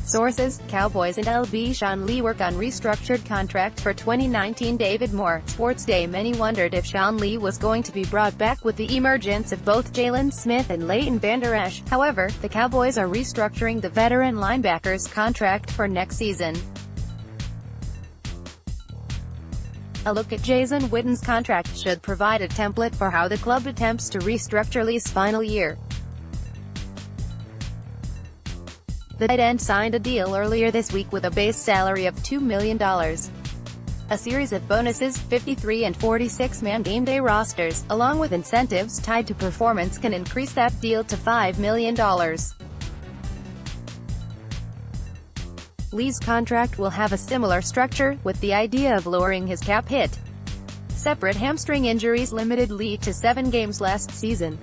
Sources: Cowboys and Sean Lee work on restructured contract for 2019. David Moore, SportsDay Many wondered if Sean Lee was going to be brought back with the emergence of both Jaylon Smith and Leighton Vander. Esch. However, the Cowboys are restructuring the veteran linebacker's contract for next season. A look at Jason Witten's contract should provide a template for how the club attempts to restructure Lee's final year. The tight end signed a deal earlier this week with a base salary of $2 million. A series of bonuses, 53 and 46-man game day rosters, along with incentives tied to performance can increase that deal to $5 million. Lee's contract will have a similar structure, with the idea of lowering his cap hit. Separate hamstring injuries limited Lee to 7 games last season.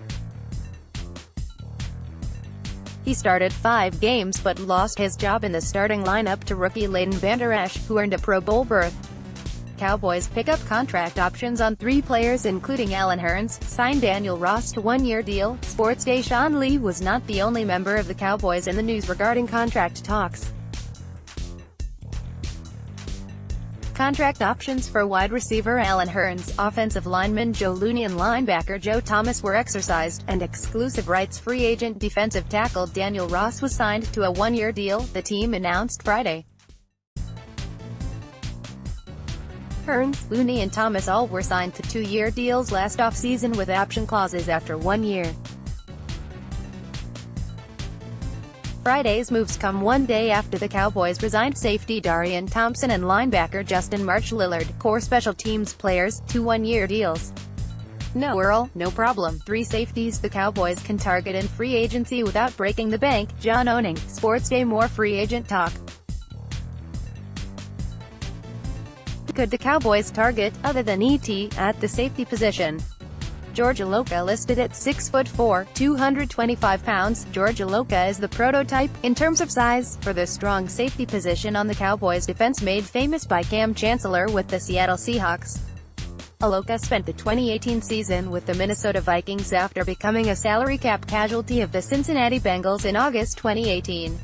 He started 5 games but lost his job in the starting lineup to rookie Leighton Vander, who earned a Pro Bowl berth. Cowboys pick up contract options on 3 players including Allen Hurns, signed Daniel Ross to 1-year deal. SportsDay Sean Lee was not the only member of the Cowboys in the news regarding contract talks. Contract options for wide receiver Allen Hurns, offensive lineman Joe Looney and linebacker Joe Thomas were exercised, and exclusive rights free agent defensive tackle Daniel Ross was signed to a 1-year deal, the team announced Friday. Hurns, Looney and Thomas all were signed to 2-year deals last offseason with option clauses after 1 year. Friday's moves come one day after the Cowboys resigned safety Darian Thompson and linebacker Justin March Lillard, core special teams players, to 1-year deals. No Earl, no problem. 3 safeties the Cowboys can target in free agency without breaking the bank. John Owning, SportsDay. More free agent talk. Could the Cowboys target, other than ET, at the safety position? George Iloka listed at 6'4", 225 pounds. George Iloka is the prototype, in terms of size, for the strong safety position on the Cowboys' defense made famous by Cam Chancellor with the Seattle Seahawks. Iloka spent the 2018 season with the Minnesota Vikings after becoming a salary cap casualty of the Cincinnati Bengals in August 2018.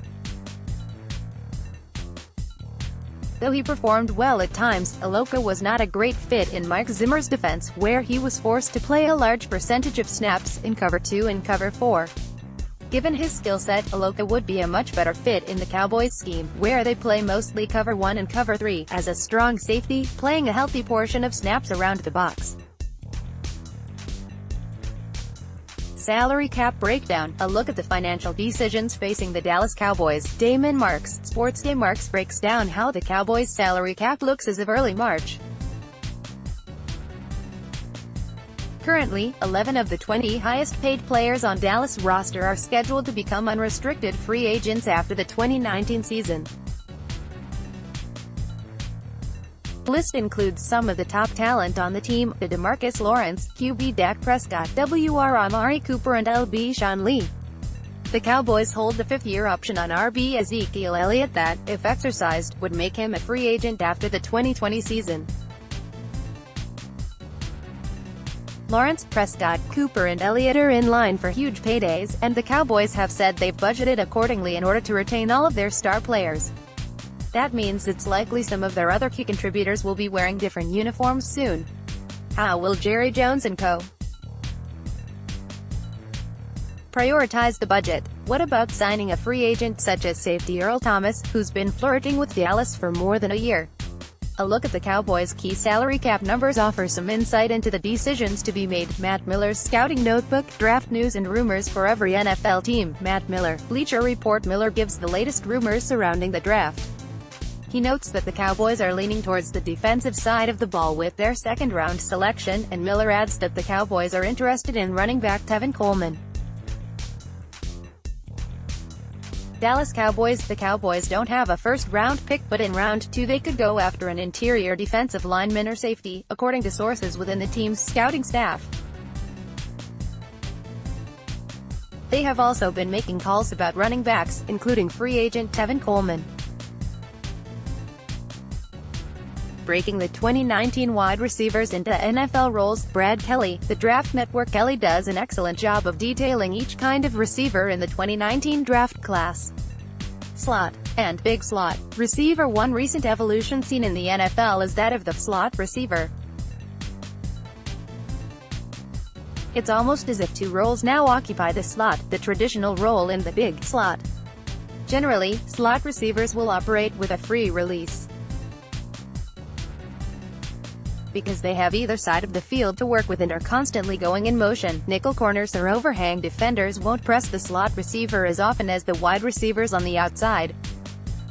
Though he performed well at times, Iloka was not a great fit in Mike Zimmer's defense, where he was forced to play a large percentage of snaps in cover 2 and cover 4. Given his skill set, Iloka would be a much better fit in the Cowboys scheme, where they play mostly cover 1 and cover 3, as a strong safety, playing a healthy portion of snaps around the box. Salary cap breakdown, a look at the financial decisions facing the Dallas Cowboys. Damon Marks, SportsDay. Marks breaks down how the Cowboys' salary cap looks as of early March. Currently, 11 of the 20 highest-paid players on Dallas' roster are scheduled to become unrestricted free agents after the 2019 season. The list includes some of the top talent on the team: DeMarcus Lawrence, QB Dak Prescott, WR Amari Cooper and LB Sean Lee. The Cowboys hold the 5th-year option on RB Ezekiel Elliott that, if exercised, would make him a free agent after the 2020 season. Lawrence, Prescott, Cooper and Elliott are in line for huge paydays, and the Cowboys have said they've budgeted accordingly in order to retain all of their star players. That means it's likely some of their other key contributors will be wearing different uniforms soon. How will Jerry Jones and co. prioritize the budget? What about signing a free agent such as safety Earl Thomas, who's been flirting with Dallas for more than a year? A look at the Cowboys' key salary cap numbers offers some insight into the decisions to be made. Matt Miller's scouting notebook, draft news and rumors for every NFL team. Matt Miller, Bleacher Report. Miller gives the latest rumors surrounding the draft. He notes that the Cowboys are leaning towards the defensive side of the ball with their second-round selection, and Miller adds that the Cowboys are interested in running back Tevin Coleman. Dallas Cowboys. The Cowboys don't have a first-round pick, but in round 2 they could go after an interior defensive lineman or safety, according to sources within the team's scouting staff. They have also been making calls about running backs, including free agent Tevin Coleman. Breaking the 2019 wide receivers into NFL roles. Brad Kelly, The Draft Network. Kelly does an excellent job of detailing each kind of receiver in the 2019 draft class. slot, and big slot receiver. One recent evolution seen in the NFL is that of the slot receiver. It's almost as if two roles now occupy the slot, the traditional role in the big slot. Generally, slot receivers will operate with a free release, because they have either side of the field to work with and are constantly going in motion. Nickel corners or overhang defenders won't press the slot receiver as often as the wide receivers on the outside.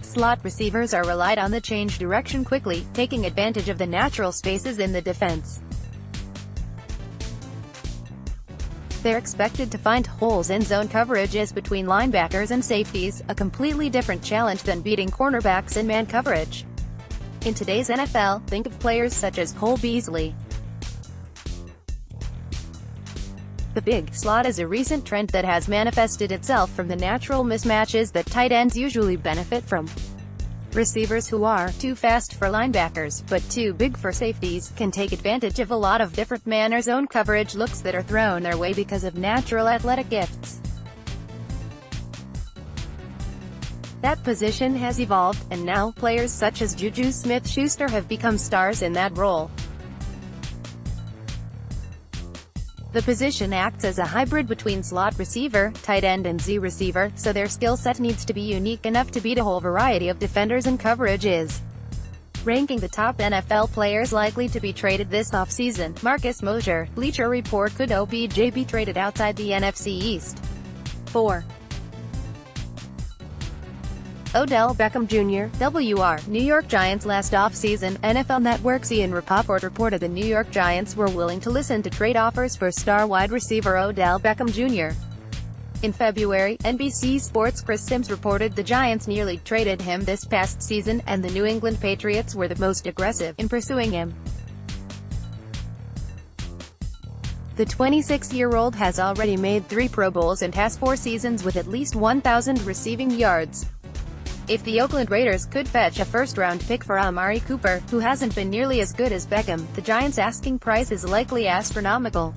Slot receivers are relied on to change direction quickly, taking advantage of the natural spaces in the defense. They're expected to find holes in zone coverages between linebackers and safeties, a completely different challenge than beating cornerbacks in man coverage. In today's NFL, think of players such as Cole Beasley. The big slot is a recent trend that has manifested itself from the natural mismatches that tight ends usually benefit from. Receivers who are too fast for linebackers, but too big for safeties, can take advantage of a lot of different man or zone coverage looks that are thrown their way because of natural athletic gifts. That position has evolved, and now, players such as Juju Smith-Schuster have become stars in that role. The position acts as a hybrid between slot receiver, tight end and Z receiver, so their skill set needs to be unique enough to beat a whole variety of defenders and coverages. Ranking the top NFL players likely to be traded this offseason, Marcus Mosher, Bleacher Report. Could OBJ be traded outside the NFC East? 4. Odell Beckham Jr., WR, New York Giants. Last offseason, NFL Network's Ian Rapoport reported the New York Giants were willing to listen to trade offers for star wide receiver Odell Beckham Jr. In February, NBC Sports' Chris Sims reported the Giants nearly traded him this past season, and the New England Patriots were the most aggressive in pursuing him. The 26-year-old has already made 3 Pro Bowls and has 4 seasons with at least 1,000 receiving yards. If the Oakland Raiders could fetch a first-round pick for Amari Cooper, who hasn't been nearly as good as Beckham, the Giants' asking price is likely astronomical.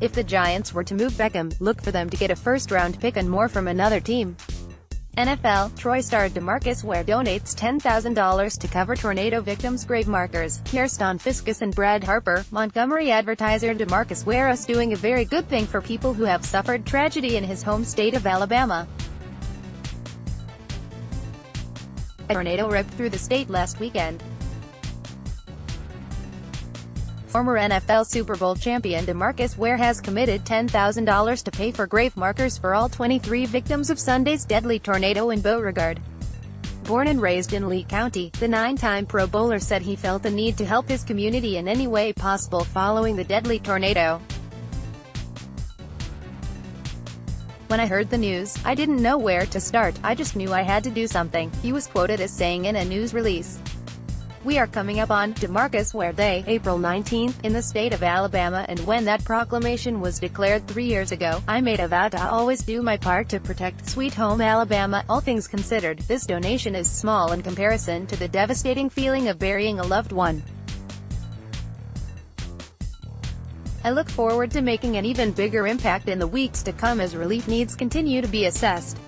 If the Giants were to move Beckham, look for them to get a first-round pick and more from another team. NFL, Troy star DeMarcus Ware donates $10,000 to cover tornado victims' grave markers. Kirsten Fiskus and Brad Harper, Montgomery advertiser. DeMarcus Ware is doing a very good thing for people who have suffered tragedy in his home state of Alabama. A tornado ripped through the state last weekend. Former NFL Super Bowl champion DeMarcus Ware has committed $10,000 to pay for grave markers for all 23 victims of Sunday's deadly tornado in Beauregard. Born and raised in Lee County, the 9-time Pro Bowler said he felt the need to help his community in any way possible following the deadly tornado. "When I heard the news, I didn't know where to start, I just knew I had to do something," he was quoted as saying in a news release. "We are coming up on DeMarcus Ware Day, April 19th, in the state of Alabama, and when that proclamation was declared 3 years ago, I made a vow to always do my part to protect Sweet Home Alabama. All things considered, this donation is small in comparison to the devastating feeling of burying a loved one. I look forward to making an even bigger impact in the weeks to come as relief needs continue to be assessed."